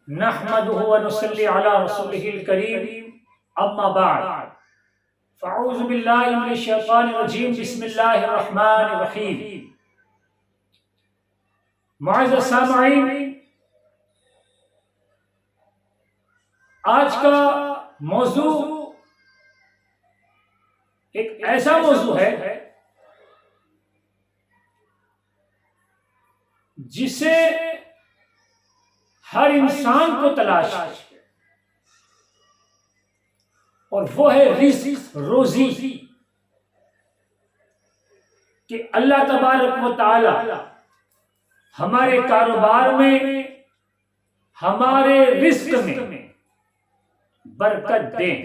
نحمده ونصلي على رسوله الكريم اما بعد فاعوذ بالله من الشیطان الرجیم بسم اللہ الرحمن الرحیم۔ معزز سامعین، آج کا موضوع ایک ایسا موضوع ہے جسے ہر انسان کو تلاش ہے، اور وہ ہے رزق، روزی، کہ اللہ تبارک و تعالی ہمارے کاروبار میں، ہمارے رزق میں برکت دیں۔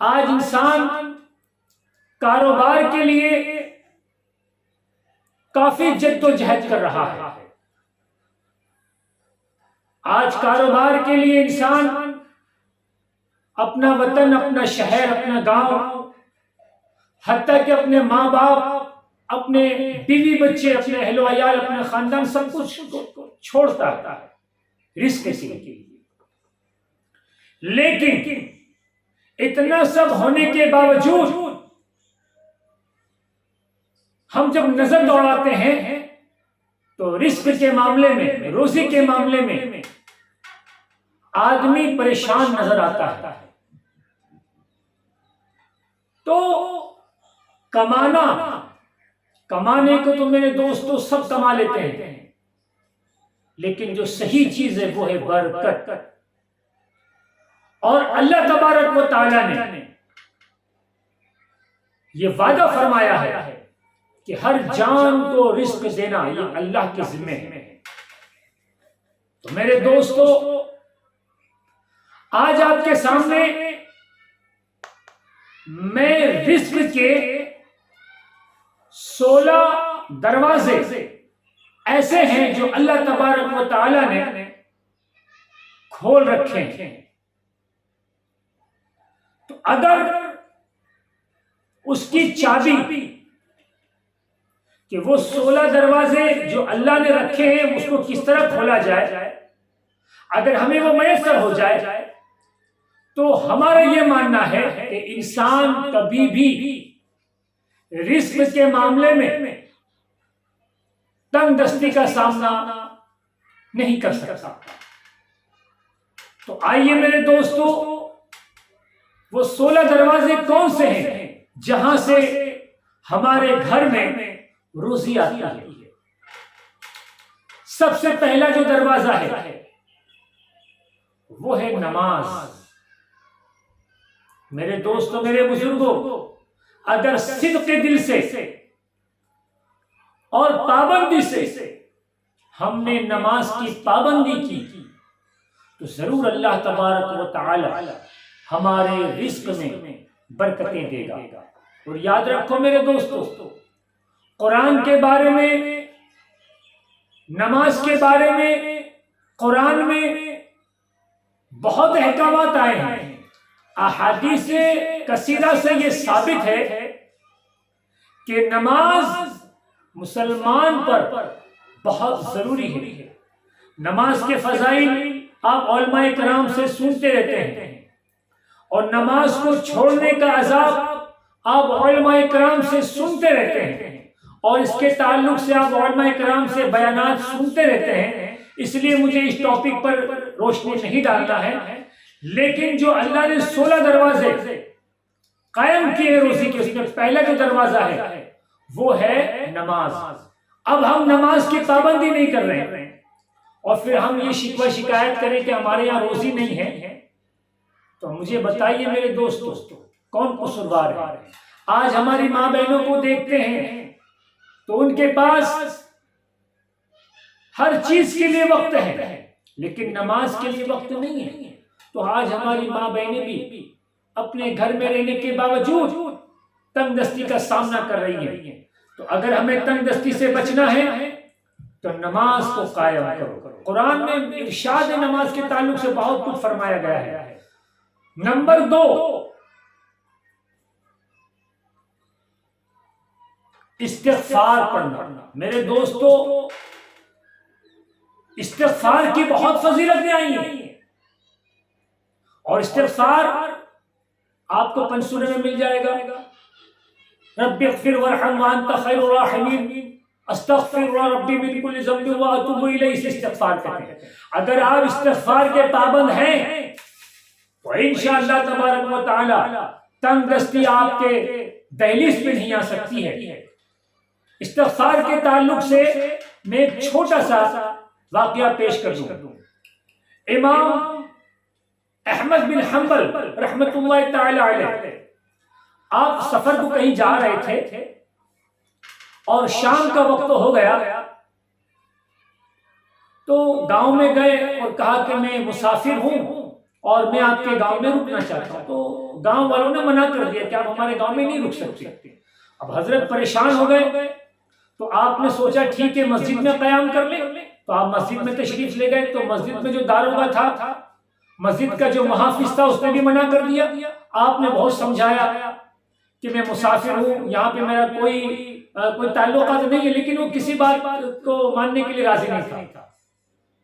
آج انسان کاروبار کے لیے کافی جد و جہد کر رہا ہے۔ آج کاروبار کے لیے انسان اپنا وطن، اپنا شہر، اپنا گاؤں، حتیٰ کہ اپنے ماں باپ، اپنے بیوی بچے، اپنے اہل و عیال، اپنے خاندان، سب کچھ چھوڑتا ہے رزق کے لیے۔ لیکن اتنا سب ہونے کے باوجود ہم جب نظر دوڑاتے ہیں تو رزق کے معاملے میں، روزی کے معاملے میں آدمی پریشان نظر آتا ہے۔ تو کمانے کو تو میرے دوستو سب کما لیتے ہیں، لیکن جو صحیح چیز ہے وہ ہے برکت۔ اور اللہ تبارک و تعالی نے یہ وعدہ فرمایا ہے کہ ہر جان کو رزق دینا یہ اللہ کے ذمہ ہے۔ تو میرے دوستو، آج آپ کے سامنے میں رزق کے 16 دروازے ایسے ہیں جو اللہ تبارک و تعالی نے کھول رکھے ہیں۔ تو اگر اس کی چابی، کہ وہ 16 دروازے جو اللہ نے رکھے ہیں اس کو کس طرح کھولا جائے، اگر ہمیں وہ میسر ہو جائے تو ہمارا یہ ماننا ہے کہ انسان کبھی بھی رزق کے معاملے میں تنگ دستی کا سامنا نہیں کر سکتا۔ تو آئیے میرے دوستو، وہ 16 دروازے کون سے ہیں جہاں سے ہمارے گھر میں روزی آتی ہے۔ سب سے پہلا جو دروازہ ہے وہ ہے نماز۔ میرے دوستو، میرے بزرگوں، اگر صدق دل سے اور پابندی سے ہم نے نماز کی پابندی کی تو ضرور اللہ تبارک و تعالی ہمارے رزق میں برکتیں دے گا۔ اور یاد رکھو میرے دوستو، قرآن کے بارے میں، نماز کے بارے میں قرآن میں بہت احکامات آئے ہیں۔ احادیث کثیرہ سے یہ ثابت ہے کہ نماز مسلمان پر بہت ضروری ہے۔ نماز کے فضائل آپ علماء کرام سے سنتے رہتے ہیں، اور نماز کو چھوڑنے کا عذاب آپ علماء کرام سے سنتے رہتے ہیں، اور اس کے تعلق سے آپ علماء کرام سے بیانات سنتے رہتے ہیں۔ اس لیے مجھے اس ٹاپک پر روشنی نہیں ڈالنا ہے، لیکن جو اللہ نے 16 دروازے قائم کیے روزی کے، اس میں پہلا جو دروازہ ہے وہ ہے نماز۔ اب ہم نماز کی پابندی نہیں کر رہے ہیں، اور پھر ہم یہ شکوہ شکایت کریں کہ ہمارے یہاں روزی نہیں ہے، تو مجھے بتائیے میرے دوستو کون قصوروار ہے؟ آج ہماری ماں بہنوں کو دیکھتے ہیں تو ان کے پاس ہر چیز کے لیے وقت ہے، لیکن نماز کے لیے وقت نہیں ہے۔ تو آج ہماری ماں بہنیں بھی اپنے گھر میں رہنے کے باوجود تنگ دستی کا سامنا کر رہی ہیں۔ تو اگر ہمیں تنگ دستی سے بچنا ہے تو نماز کو قائم کرو۔ قرآن میں ارشاد نماز کے تعلق سے بہت کچھ فرمایا گیا ہے۔ نمبر 2، استغفار پڑھنا۔ میرے دوستو، استغفار کی بہت فضیلتیں آئی ہیں، اور استغفار آپ کو پنسورے میں مل جائے گا، رب اغفر وارحم وانت خیر الراحمین، استغفر ربی من کل ذنب واتوب الیہ سے استغفار کریں۔ اگر آپ استغفار کے پابند ہیں تو انشاءاللہ تبارک و تعالی تنگ دستی آپ کے دہلیز پہ نہیں آ سکتی ہے۔ استغفار کے تعلق سے میں ایک چھوٹا سا واقعہ پیش کر دوں۔ امام احمد بن حنبل رحمۃ اللہ تعالی علیہ، آپ سفر کو کہیں جا رہے تھے اور شام کا وقت ہو گیا، تو گاؤں میں گئے اور کہا کہ میں مسافر ہوں اور میں آپ کے گاؤں میں رکنا چاہتا ہوں۔ تو گاؤں والوں نے منع کر دیا کہ آپ ہمارے گاؤں میں نہیں رک سکتے۔ اب حضرت پریشان ہو گئے، تو آپ نے سوچا ٹھیک ہے مسجد میں قیام کر لیں، تو آپ مسجد میں تشریف لے گئے۔ تو مسجد میں جو داروغہ تھا، مسجد کا جو محافظ تھا، اس نے بھی منع کر دیا۔ آپ نے بہت سمجھایا کہ میں مسافر ہوں، یہاں پہ میرا کوئی تعلقات نہیں ہے، لیکن وہ کسی بات کو ماننے کے لیے راضی نہیں تھا۔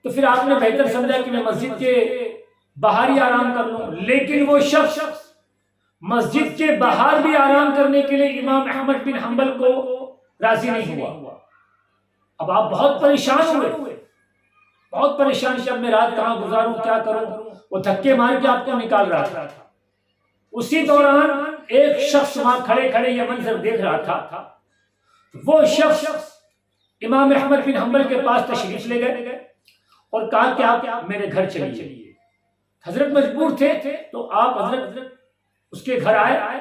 تو پھر آپ نے بہتر سمجھا کہ میں مسجد کے باہر ہی آرام کر لوں، لیکن وہ شخص مسجد کے باہر بھی آرام کرنے کے لیے امام احمد بن حنبل کو راضی نہیں ہوا۔ اب آپ بہت پریشان ہوئے، بہت پریشان کہ اب میں رات کہاں گزاروں، کیا کروں۔ وہ دھکے مار کے آپ کو نکال رہا تھا۔ اسی دوران ایک شخص وہاں کھڑے کھڑے یہ منظر دیکھ رہا تھا۔ وہ شخص امام احمد بن حنبل کے پاس تشریف لے گئے اور کہا کہ آپ میرے گھر چلیے۔ حضرت مجبور تھے، تو آپ حضرت اس کے گھر آئے،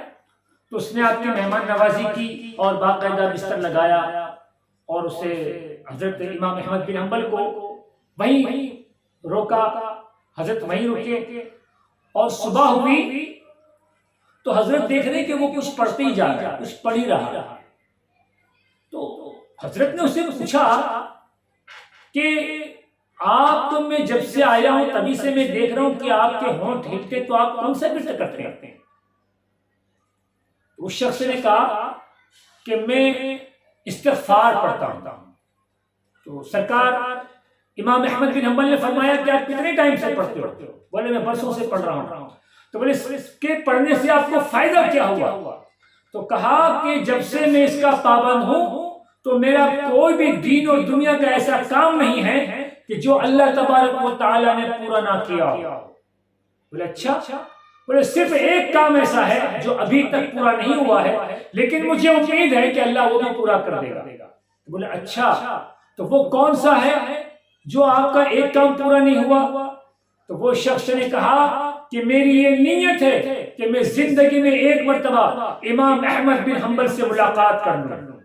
تو اس نے آپ کی مہمان نوازی کی اور باقاعدہ بستر لگایا، اور اسے حضرت امام احمد بن حنبل کو وہیں روکا۔ حضرت وہیں رکے، اور صبح ہوئی تو حضرت دیکھ رہے کہ وہ کچھ پڑھتے ہی جا رہا، کچھ پڑھ ہی رہا۔ تو حضرت نے اس سے پوچھا کہ آپ تو میں جب سے آیا ہوں تبھی سے میں دیکھ رہا ہوں کہ آپ کے ہونٹ ہلتے، تو آپ کون سا ذکر کرتے ہیں؟ اس شخص نے کہا کہ میں استغفار پڑھتا ہوں۔ تو سرکار امام احمد بن حنبل نے فرمایا کہ آپ کتنے ٹائم سے پڑھتے ہو؟ بولے میں برسوں سے پڑھ رہا ہوں۔ تو بولے اس کے پڑھنے سے آپ کو فائدہ کیا ہوا؟ تو کہا کہ جب سے میں اس کا پابند ہوں تو میرا کوئی بھی دین اور دنیا کا ایسا کام نہیں ہے کہ جو اللہ تبارک و تعالیٰ نے پورا نہ کیا ہو۔ بولے اچھا؟ بولے صرف ایک کام ایسا ہے جو ابھی تک پورا نہیں ہوا ہے، لیکن مجھے امید ہے کہ اللہ وہ بھی پورا کر دے گا۔ بولے اچھا، تو وہ کون سا ہے جو آپ کا ایک کام پورا نہیں ہوا؟ تو وہ شخص نے کہا کہ میری یہ نیت ہے کہ میں زندگی میں ایک مرتبہ امام احمد بن حنبل سے ملاقات کر لوں۔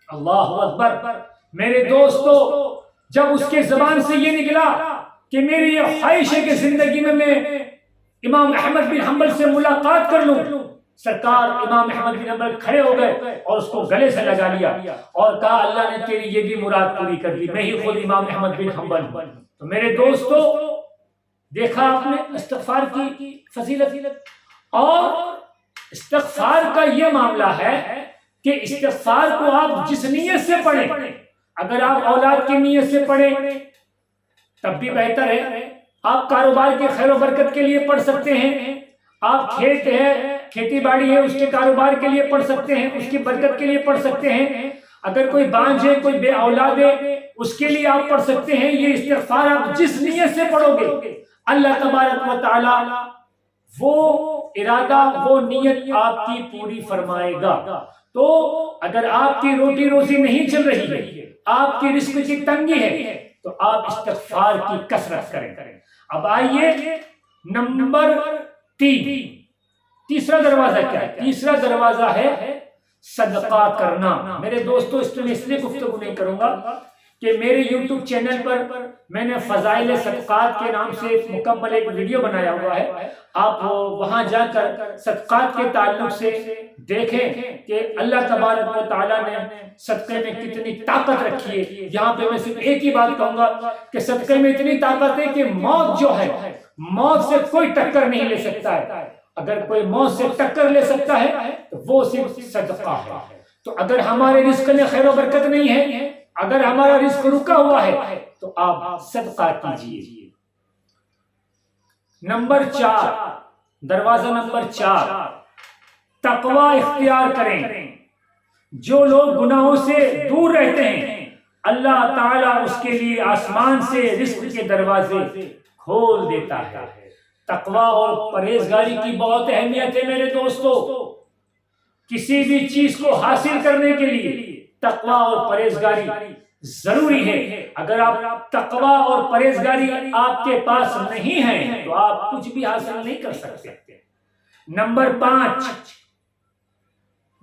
اللہ اکبر! میرے دوستو، جب اس کے زبان سے یہ نکلا کہ میری یہ خواہش ہے کہ زندگی میں امام احمد بن حنبل سے ملاقات کر لوں، سرکار امام احمد بن حنبل کھڑے ہو گئے اور اس کو گلے سے لگا لیا اور کہا اللہ نے تیری یہ بھی مراد پوری کر دی، میں ہی خود امام احمد بن حنبل ہوں۔ تو میرے دوستو، دیکھا آپ نے استغفار کی فضیلت، اور استغفار کا یہ معاملہ ہے کہ استغفار کو آپ جس نیت سے پڑھیں، اگر آپ اولاد کی نیت سے پڑھیں تب بھی بہتر ہے، آپ کاروبار کے خیر و برکت کے لیے پڑھ سکتے ہیں، آپ کھیت ہے، کھیتی باڑی ہے، اس کے کاروبار کے لیے پڑھ سکتے ہیں، اس کی برکت کے لیے پڑھ سکتے ہیں، اگر کوئی بانجھ ہے، کوئی بے اولاد ہے، اس کے لیے آپ پڑھ سکتے ہیں۔ یہ استغفار آپ جس نیت سے پڑھو گے اللہ تبارک و تعالی وہ ارادہ، وہ نیت آپ کی پوری فرمائے گا۔ تو اگر آپ کی روٹی روزی نہیں چل رہی ہے، آپ کی رزق کی تنگی ہے، تو آپ استغفار کی کثرت کریں۔ اب آئیے نمبر 3، تیسرا دروازہ کیا ہے؟ تیسرا دروازہ ہے صدقہ کرنا۔ میرے دوستو، اس میں اس لیے گفتگو نہیں کروں گا کہ میرے یوٹیوب چینل پر میں نے فضائل صدقات کے نام سے مکمل ایک ویڈیو بنایا ہوا ہے، آپ وہاں جا کر صدقات کے تعلق سے دیکھیں کہ اللہ تبارک و تعالیٰ نے صدقے میں کتنی طاقت رکھی ہے۔ یہاں پہ میں صرف ایک ہی بات کہوں گا کہ صدقے میں اتنی طاقت ہے کہ موت جو ہے، موت سے کوئی ٹکر نہیں لے سکتا ہے۔ اگر کوئی موت سے ٹکر لے سکتا ہے تو وہ صرف صدقہ ہے۔ تو اگر ہمارے رزق میں خیر و برکت نہیں ہے، اگر ہمارا رزق رکا ہوا ہے تو آپ صدقہ کیجیے۔ نمبر 4، دروازہ نمبر 4، تقوی اختیار کریں۔ جو لوگ گناہوں سے دور رہتے ہیں اللہ تعالیٰ اس کے لیے آسمان سے رزق کے دروازے کھول دیتا ہے۔ تقوی اور پرہیزگاری کی بہت اہمیت ہے میرے دوستو۔ کسی بھی چیز کو حاصل کرنے کے لیے تقوی اور پرہیزگاری ضروری ہے۔ اگر آپ تقوی اور پرہیزگاری آپ کے پاس نہیں ہے تو آپ کچھ بھی حاصل نہیں کر سکتے۔ نمبر 5،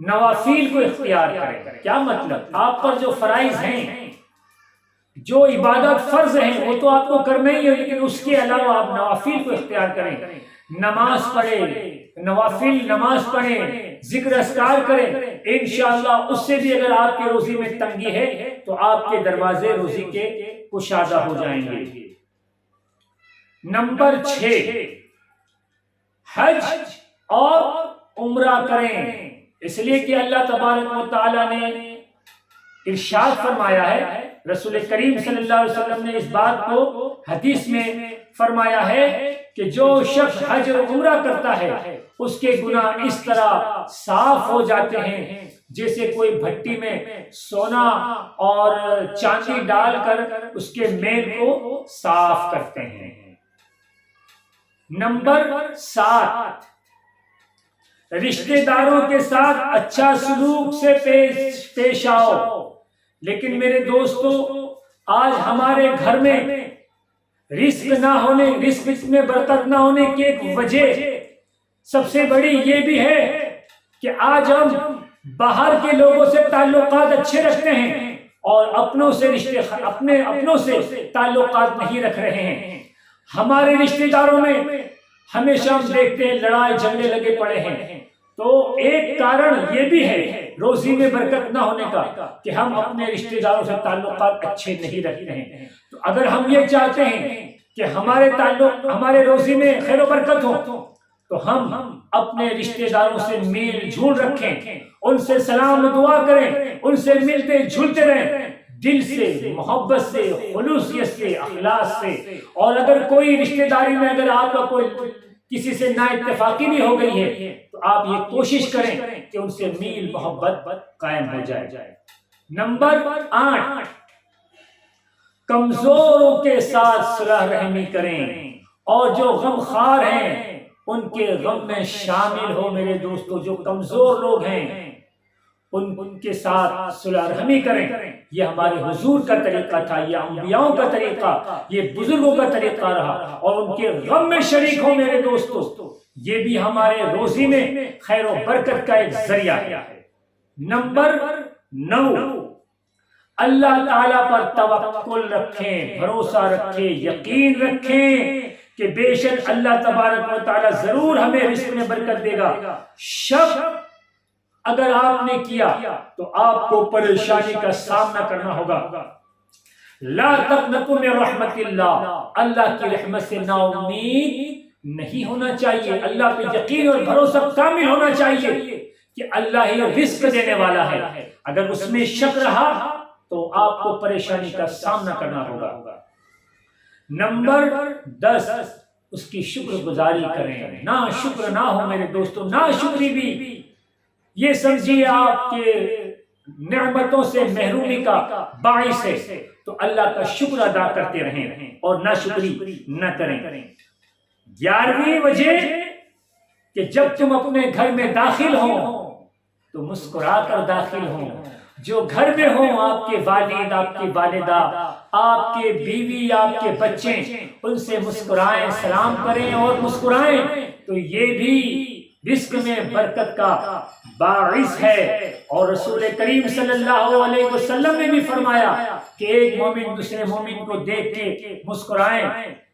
نوافل کو اختیار کریں۔ کیا مطلب؟ آپ پر جو فرائض ہیں، جو عبادت فرض ہیں وہ تو آپ کو کرنا ہی ہے، لیکن اس کے علاوہ آپ نوافل کو اختیار کریں۔ نماز پڑھیں، نوافل نماز پڑھیں، ذکر اذکار کریں۔ انشاءاللہ اس سے بھی اگر آپ کے روزی میں تنگی ہے تو آپ کے دروازے روزی کے کشادہ ہو جائیں گے۔ نمبر 6، حج اور عمرہ کریں، اس لیے کہ اللہ تبارک و تعالیٰ نے ارشاد فرمایا ہے، رسول کریم صلی اللہ علیہ وسلم نے اس بات کو حدیث میں فرمایا ہے کہ جو شخص حج اور عمرہ کرتا ہے اس کے گناہ اس طرح صاف ہو جاتے ہیں جیسے کوئی بھٹی میں سونا اور چاندی ڈال کر اس کے میل کو صاف کرتے ہیں۔ نمبر 7، رشتہ داروں کے ساتھ اچھا سلوک سے پیش آؤ۔ لیکن میرے دوستو، آج ہمارے گھر میں رزق نہ ہونے، رزق میں برکت نہ ہونے کی ایک وجہ سب سے بڑی یہ بھی ہے کہ آج ہم باہر کے لوگوں سے تعلقات اچھے رکھتے ہیں اور اپنوں سے تعلقات نہیں رکھ رہے ہیں۔ ہمارے رشتہ داروں میں ہمیشہ ہم دیکھتے ہیں لڑائی جھگڑے لگے پڑے ہیں۔ تو ایک کارن یہ بھی ہے روزی میں برکت نہ ہونے کا کہ ہم اپنے رشتہ داروں سے تعلقات اچھے نہیں رکھتے ہیں۔ تو اگر ہم یہ چاہتے ہیں کہ ہمارے روزی میں خیر و برکت ہو تو ہم اپنے رشتہ داروں سے میل جھول رکھیں، ان سے سلام و دعا کریں، ان سے ملتے جھلتے رہیں، دل سے، محبت سے، خلوصیت سے، اخلاص سے۔ اور اگر کوئی رشتہ داری میں اگر آپ کا کوئی کسی سے نا اتفاقی بھی ہو گئی ہے تو آپ یہ کوشش کریں کہ ان سے میل محبت قائم ہو جائے۔ نمبر 8، کمزوروں کے ساتھ صلح رحمی کریں اور جو غم خوار ہیں ان کے غم میں شامل ہو۔ میرے دوستو، جو کمزور لوگ ہیں ان کے ساتھ صلح رحمی کریں۔ یہ ہمارے حضور کا طریقہ تھا، یہ انبیاءوں کا طریقہ، یہ بزرگوں کا طریقہ رہا، اور ان کے غم میں شریک ہو میرے دوستو۔ یہ بھی ہمارے روزی میں خیر و برکت کا ایک ذریعہ ہے۔ نمبر 9، اللہ تعالیٰ پر توکل رکھیں، بھروسہ رکھیں، یقین رکھیں کہ بے شک اللہ تبارک و تعالیٰ ضرور ہمیں رزق میں برکت دے گا۔ شک اگر آپ نے کیا تو آپ کو پریشانی کا سامنا کرنا ہوگا۔ لا تقنطوا من رحمت اللہ، اللہ کی رحمت سے نا امید نہیں ہونا چاہیے۔ اللہ پہ یقین اور بھروسہ کامل ہونا چاہیے کہ اللہ ہی رزق دینے والا ہے۔ اگر اس میں شک رہا تو آپ کو پریشانی کا سامنا کرنا ہوگا۔ نمبر 10، اس کی شکر گزاری کریں۔ نا شکر نہ ہو میرے دوستو، نا شکری بھی یہ سمجھیے آپ کے نعمتوں سے محرومی کا باعث ہے، تو اللہ کا شکر ادا کرتے رہیں اور نا شکری نہ کریں۔ 11ویں وجہ کہ جب تم اپنے گھر میں داخل ہو تو مسکرا کر داخل ہو۔ جو گھر میں ہوں، آپ کے والد، آپ کی والدہ، آپ کے بیوی، آپ کے بچے، ان سے مسکرائیں، سلام کریں اور مسکرائیں، تو یہ بھی رزق میں برکت کا باعث ہے۔ اور رسول کریم صلی اللہ علیہ وسلم نے بھی فرمایا کہ ایک مومن دوسرے مومن کو دیکھ کے مسکرائیں۔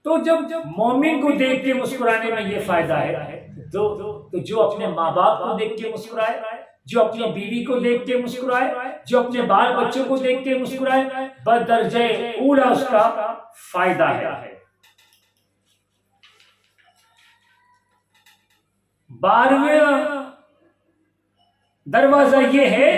تو جب مومن کو دیکھ کے مسکرانے میں یہ فائدہ ہے تو جو اپنے ماں باپ کو دیکھ کے مسکرائے، جو اپنی بیوی کو دیکھ کے مسکرائے، جو اپنے بال بچوں کو دیکھ کے مسکرائے، بدرجہ اولا اس کا فائدہ ہے۔ 12واں دروازہ یہ ہے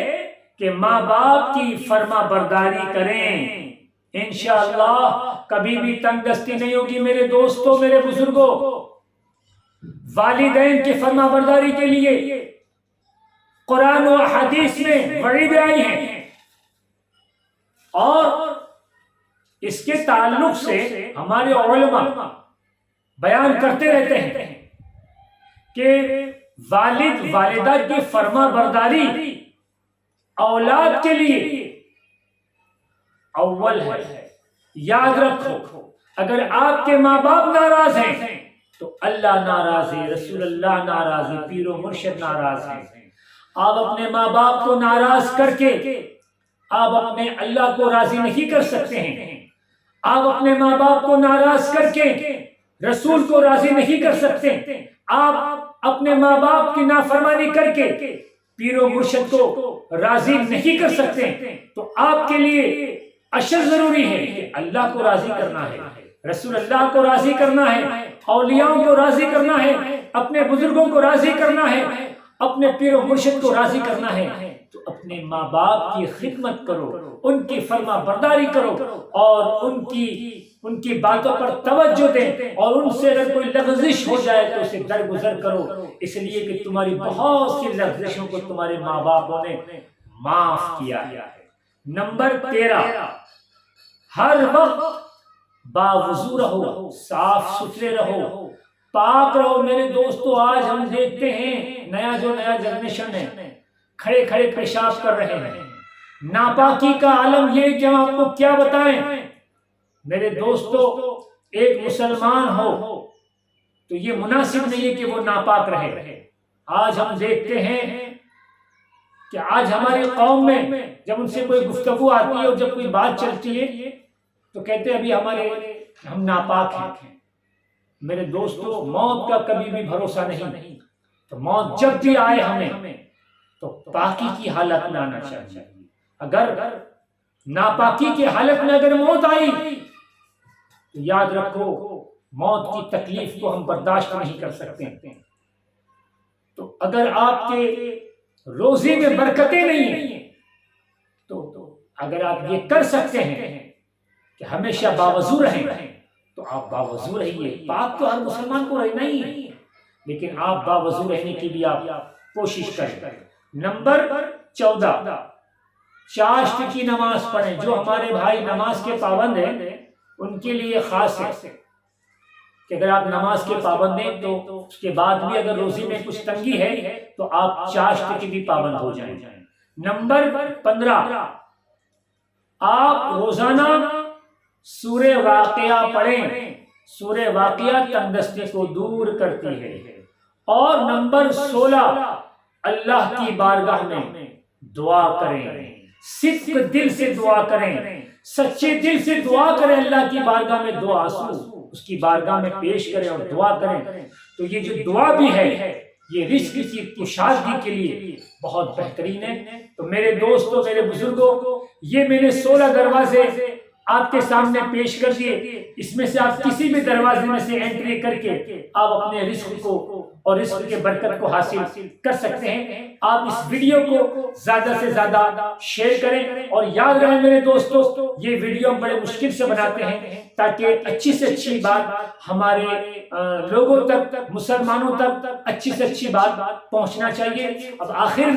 کہ ماں باپ کی فرما برداری کریں، انشاءاللہ کبھی بھی تنگ دستی نہیں ہوگی میرے دوستوں، میرے بزرگوں۔ والدین کی فرما برداری کے لیے قرآن و حدیث میں وعید آئی ہیں، اور اس کے تعلق سے ہمارے علماء بیان کرتے رہتے ہیں کہ والد والدہ کی فرما برداری اولاد کے لیے اول ہے۔ یاد رکھو، اگر آپ کے ماں باپ ناراض ہیں تو اللہ ناراض ہے، رسول اللہ ناراض ہے، پیر و مرشد ناراض ہے۔ آپ اپنے ماں باپ کو ناراض کر کے آپ اپنے اللہ کو راضی نہیں کر سکتے ہیں، آپ اپنے ماں باپ کو ناراض کر کے رسول کو راضی نہیں کر سکتے، آپ اپنے ماں باپ کی نافرمانی کر کے پیر و مرشد کو راضی نہیں کر سکتے۔ تو آپ کے لیے اشد ضروری ہے کہ اللہ کو راضی کرنا ہے، رسول اللہ کو راضی کرنا ہے، اولیاءوں کو راضی کرنا ہے، اپنے بزرگوں کو راضی کرنا ہے، اپنے پیر و مرشد کو راضی کرنا ہے۔ تو اپنے ماں باپ کی خدمت کرو، ان کی فرما برداری کرو، اور ان کی باتوں پر توجہ دیں، اور ان سے اگر کوئی لغزش ہو جائے تو اسے درگزر کرو، اس لیے کہ تمہاری بہت سی لغزشوں کو تمہارے ماں باپوں نے معاف کیا ہے۔ نمبر 13، ہر وقت باوضو رہو، صاف ستھرے رہو، پاک رہو۔ میرے دوستو، آج ہم دیکھتے ہیں نیا جنریشن ہے، کھڑے کھڑے پیشاب کر رہے ہیں۔ ناپاکی کا عالم یہ کہ ہم آپ کو کیا بتائیں۔ میرے دوستو، ایک مسلمان ہو تو یہ مناسب نہیں ہے کہ وہ ناپاک رہے۔ آج ہم دیکھتے ہیں کہ آج ہماری قوم میں جب ان سے کوئی گفتگو آتی ہے اور جب کوئی بات چلتی ہے تو کہتے ہیں ابھی ہم ناپاک ہیں۔ میرے دوستو، موت کا کبھی بھی بھروسہ نہیں، تو موت جب بھی آئے ہمیں تو پاکی کی حالت میں آنا چاہیے۔ اگر ناپاکی کی حالت میں اگر موت آئی تو یاد رکھو موت کی تکلیف کو ہم برداشت نہیں کر سکتے۔ تو اگر آپ کے روزی میں برکتیں نہیں ہیں تو اگر آپ یہ کر سکتے ہیں کہ ہمیشہ باوضو رہیں تو آپ باوضو رہیے۔ پاک تو ہر مسلمان کو رہنا ہی ہے، لیکن آپ باوضو رہنے کے لیے آپ کوشش کریں۔ نمبر 14، چاشت کی نماز پڑھیں۔ جو ہمارے بھائی نماز کے پابند ہیں ان کے لیے خاص ہے کہ اگر آپ نماز کے پابند ہیں تو اس کے بعد بھی اگر روزی میں کچھ تنگی ہے تو آپ چاشت کی بھی پابند ہو جائیں۔ نمبر 15، آپ روزانہ سورہ واقعہ پڑھیں۔ سورہ واقعہ تندرستی کو دور کرتی ہے۔ اور نمبر 16، اللہ کی بارگاہ میں دعا کریں، صدق دل سے دعا کریں، سچے دل سے دعا کریں۔ اللہ کی بارگاہ میں دو آنسو اس کی بارگاہ میں پیش کریں اور دعا کریں۔ تو یہ جو دعا بھی ہے یہ رزق کی کشادگی کے لیے بہت بہترین ہے۔ تو میرے دوستوں، میرے بزرگوں، یہ میں نے 16 دروازے آپ کے سامنے پیش کر دیے۔ اس میں سے آپ کسی بھی دروازے میں سے انٹری کر کے آپ اپنے رزق کو اور رزق کے برکت کو حاصل کر سکتے ہیں۔ آپ اس ویڈیو کو زیادہ سے زیادہ شیئر کریں، اور یاد رہے میرے دوستو، یہ ویڈیو ہم بڑے مشکل سے بناتے ہیں تاکہ اچھی سے اچھی بات ہمارے لوگوں تک، مسلمانوں تک اچھی سے اچھی بات پہنچنا چاہیے۔ اب آخر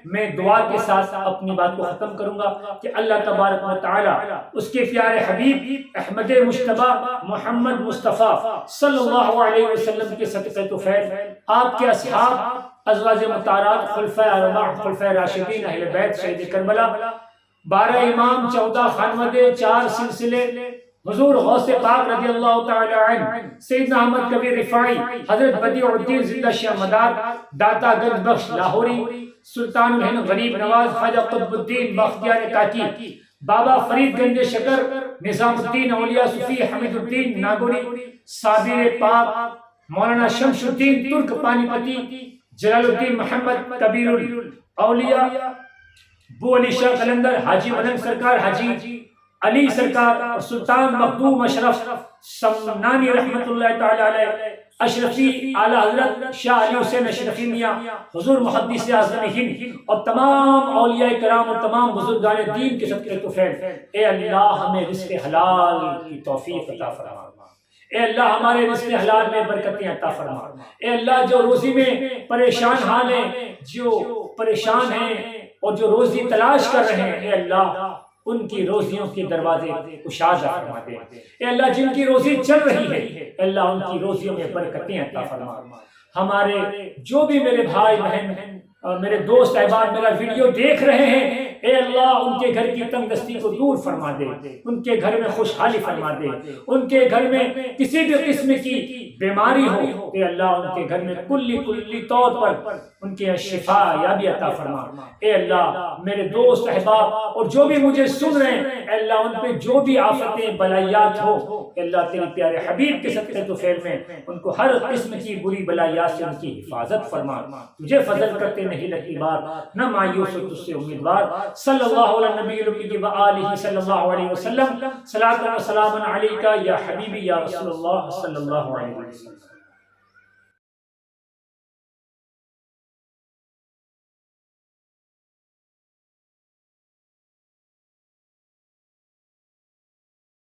میں دعا کے ساتھ اپنی بات کو ختم کروں گا کہ اللہ تبارک و تعالی اس کے پیارے حبیب احمد مجتبی محمد مصطفیٰ صلی اللہ علیہ وسلم کے صدقے طفیل، آپ کے اصحاب، ازواج مطہرات، خلفائے اربعہ، خلفائے راشدین، اہل بیت، شہید کربلا، 12 امام، 14 خانوادے، 4 سلسلے، حضور غوث پاک رضی اللہ تعالی عنہ، سیدنا احمد کبیر رفاعی، حضرت بدیع الدین زندہ شاہ مدار، داتا گنج بخش لاہوری، سلطان ہند غریب نواز خواجہ قطب الدین بختیار کاکی، بابا فرید گنج شکر، نظام الدین اولیاء صوفی حمید الدین ناگوری، صابر پاک مولانا شمس الدین ترک پانی پتی، جلال الدین محمد کبیر الاولیاء، بو علی شاہ قلندر، حاجی ملنگ سرکار، حاجی علی سرکار اور سلطان مخدوم اشرف سمنانی رحمۃ اللہ تعالی علیہ، اشرفی اعلی حضرت شاہ علی حسین اشرفی میاں حضور محدث اعظم ہند اور تمام اولیاء کرام اور تمام بزرگان دین کے صدقے طفیل، اے اللہ ہمیں رزق حلال کی توفیق عطا فرما، اے اللہ ہمارے رزق حلال میں برکتیں عطا فرما، اے اللہ جو روزی میں پریشان حال ہیں، جو پریشان ہیں اور جو روزی تلاش کر رہے ہیں، اے اللہ ان کی روزیوں کے دروازے کشادہ فرما دے، اے اللہ جن کی روزی چل رہی ہے اے اللہ ان کی روزیوں میں برکتیں عطا فرما، ہمارے جو بھی میرے بھائی بہن اور میرے دوست احباب میرا ویڈیو دیکھ رہے ہیں اے اللہ ان کے گھر کی تنگ دستی کو دور فرما دے، ان کے گھر میں خوشحالی فرما دے، ان کے گھر میں کسی بھی قسم کی بیماری ہو اے اللہ ان کے گھر میں کلی طور پر ان کے شفا یابی عطا فرما، اے اللہ میرے دوست احباب اور جو بھی مجھے سن رہے ہیں اے اللہ ان پہ جو بھی آفتیں بلائیات ہو اے اللہ تیرے پیارے حبیب کے صدقے طفیل میں ان کو ہر قسم کی بری بلائیات سے ان کی حفاظت فرما، تجھے فضل کرتے نہیں لگی بات نہ مایوس ہو تجھ سے امیدوار، صلی اللہ علیہ نبی الامی و آلہ صلی اللہ علیہ وسلم، صلاۃ و سلام علیکہ یا حبیبی یا رسول اللہ صلی اللہ علیہ وسلم۔